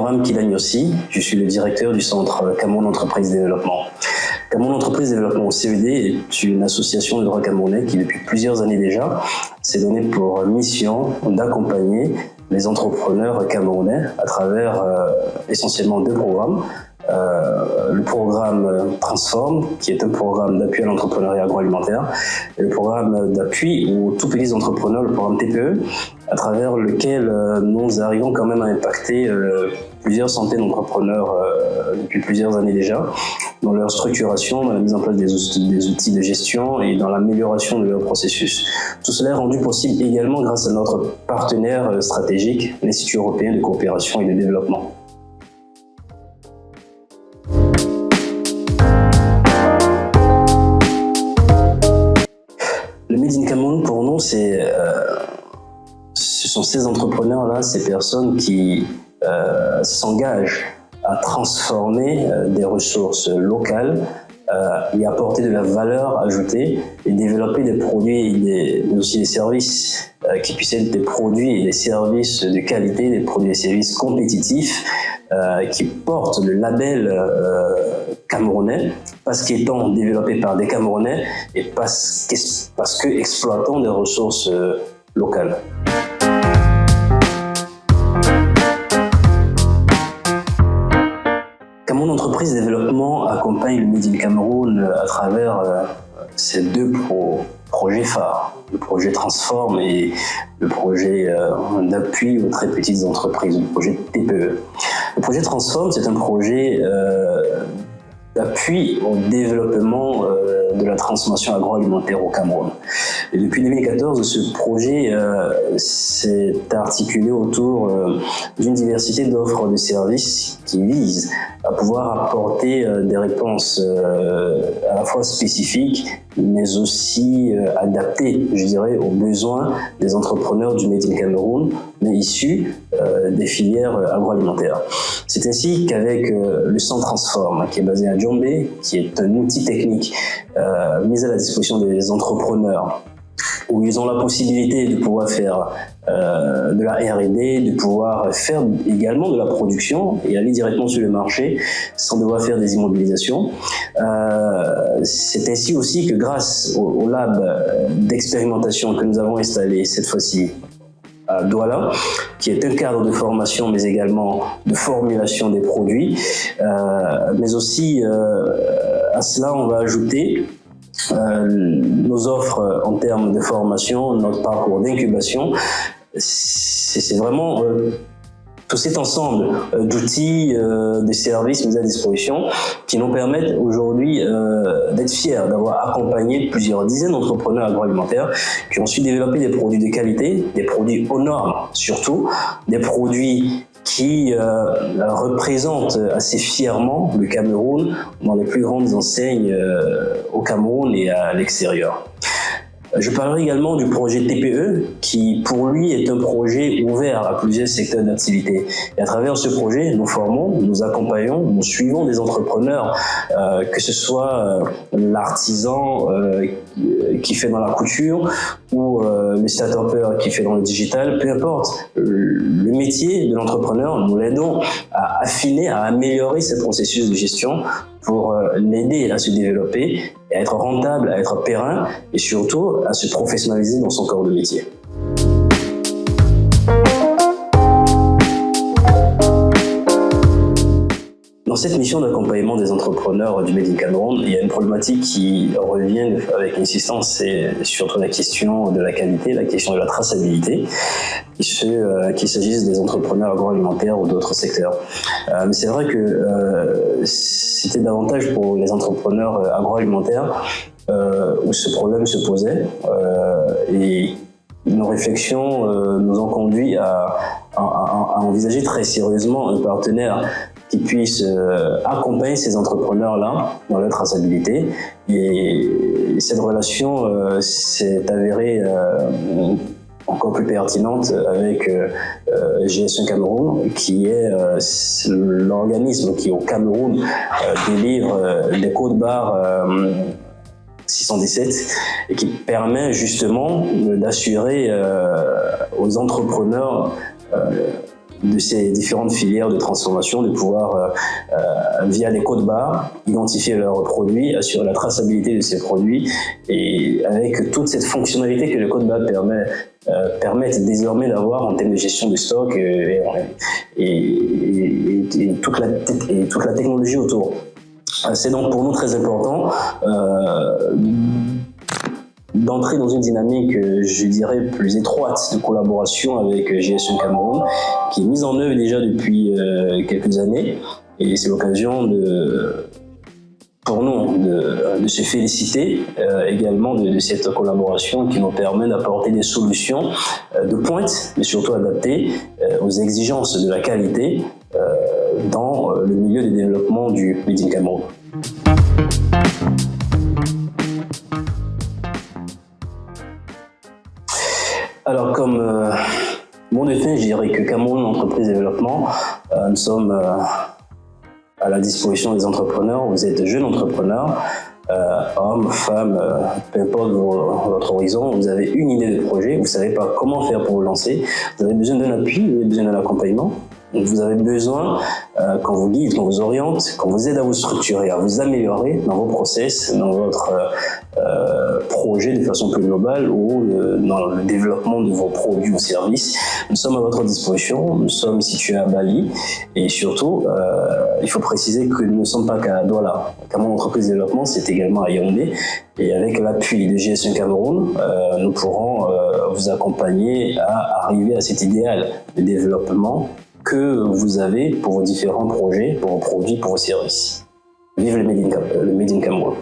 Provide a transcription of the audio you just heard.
Imran Kilagnossi, je suis le directeur du centre Cameroun Entreprise Développement. Cameroun Entreprise Développement, CED, est une association de droit camerounais qui, depuis plusieurs années déjà, s'est donné pour mission d'accompagner les entrepreneurs camerounais à travers essentiellement deux programmes. Le programme Transform, qui est un programme d'appui à l'entrepreneuriat agroalimentaire, et le programme d'appui aux tout petits entrepreneurs, le programme TPE, à travers lequel nous arrivons quand même à impacter plusieurs centaines d'entrepreneurs depuis plusieurs années déjà, dans leur structuration, dans la mise en place des outils de gestion et dans l'amélioration de leur processus. Tout cela est rendu possible également grâce à notre partenaire stratégique, l'Institut européen de coopération et de développement. Le Made in Cameroun, pour nous, ce sont ces entrepreneurs-là, ces personnes qui s'engagent à transformer des ressources locales et apporter de la valeur ajoutée et développer des produits mais aussi des services qui puissent être des produits et des services de qualité, des produits et services compétitifs qui portent le label camerounais parce qu'étant développés par des Camerounais et parce que exploitant des ressources locales. Cameroun Entreprise Développement accompagne le Made in Cameroun à travers ces deux projets phares, le projet Transform et le projet d'appui aux très petites entreprises, le projet TPE. Le projet Transform, c'est un projet d'appui au développement de la transformation agroalimentaire au Cameroun. Et depuis 2014, ce projet s'est articulé autour d'une diversité d'offres de services qui visent à pouvoir apporter des réponses à la fois spécifiques, mais aussi adaptées, je dirais, aux besoins des entrepreneurs du Made in Cameroun, mais issus des filières agroalimentaires. C'est ainsi qu'avec le Centre Transform, qui est basé à Djombe, qui est un outil technique mis à la disposition des entrepreneurs, où ils ont la possibilité de pouvoir faire de la R&D, de pouvoir faire également de la production et aller directement sur le marché sans devoir faire des immobilisations. C'est ainsi aussi que grâce au lab d'expérimentation que nous avons installé cette fois-ci à Douala, qui est un cadre de formation mais également de formulation des produits, mais aussi à cela on va ajouter nos offres en termes de formation, notre parcours d'incubation. C'est vraiment tout cet ensemble d'outils, de services mis à disposition qui nous permettent aujourd'hui d'être fiers d'avoir accompagné plusieurs dizaines d'entrepreneurs agroalimentaires qui ont su développer des produits de qualité, des produits aux normes surtout, des produits qui représente assez fièrement le Cameroun dans les plus grandes enseignes au Cameroun et à l'extérieur. Je parlerai également du projet TPE qui, pour lui, est un projet ouvert à plusieurs secteurs d'activité. Et à travers ce projet, nous formons, nous accompagnons, nous suivons des entrepreneurs, que ce soit l'artisan qui fait dans la couture ou le start-upper qui fait dans le digital, peu importe. Le métier de l'entrepreneur, nous l'aidons à affiner, à améliorer ses processus de gestion pour l'aider à se développer, à être rentable, à être périn et surtout à se professionnaliser dans son corps de métier. Dans cette mission d'accompagnement des entrepreneurs du Made in Cameroun, il y a une problématique qui revient avec insistance, c'est surtout la question de la qualité, la question de la traçabilité, qu'il s'agisse des entrepreneurs agroalimentaires ou d'autres secteurs. Mais c'est vrai que c'était davantage pour les entrepreneurs agroalimentaires où ce problème se posait et nos réflexions nous ont conduit à envisager très sérieusement un partenaire qui puisse accompagner ces entrepreneurs-là dans leur traçabilité. Et cette relation s'est avérée encore plus pertinente avec GS1 Cameroun, qui est l'organisme qui au Cameroun délivre des codes barres 617 et qui permet justement d'assurer aux entrepreneurs de ces différentes filières de transformation, de pouvoir, via les codes barres, identifier leurs produits, assurer la traçabilité de ces produits, et avec toute cette fonctionnalité que le code barre permettent désormais d'avoir en termes de gestion de stock et toute la technologie autour. C'est donc pour nous très important d'entrer dans une dynamique, je dirais, plus étroite de collaboration avec GS1 Cameroun, qui est mise en œuvre déjà depuis quelques années. Et c'est l'occasion pour nous de se féliciter également de cette collaboration qui nous permet d'apporter des solutions de pointe, mais surtout adaptées aux exigences de la qualité dans le milieu de développement du Made in Cameroun. Alors, comme mot de fin, je dirais que Cameroun Entreprise Développement, nous sommes à la disposition des entrepreneurs. Vous êtes jeunes entrepreneurs, hommes, femmes, peu importe votre horizon, vous avez une idée de projet, vous ne savez pas comment faire pour vous lancer, vous avez besoin d'un appui, vous avez besoin d'un accompagnement. Vous avez besoin qu'on vous guide, qu'on vous oriente, qu'on vous aide à vous structurer, à vous améliorer dans vos process, dans votre projet de façon plus globale ou dans le développement de vos produits ou services. Nous sommes à votre disposition, nous sommes situés à Bali et surtout, il faut préciser que nous ne sommes pas qu'à Douala. Cameroun Entreprise Développement, c'est également à Yaoundé et avec l'appui de GS1 Cameroun, nous pourrons vous accompagner à arriver à cet idéal de développement que vous avez pour vos différents projets, pour vos produits, pour vos services. Vive le Made in Cameroun!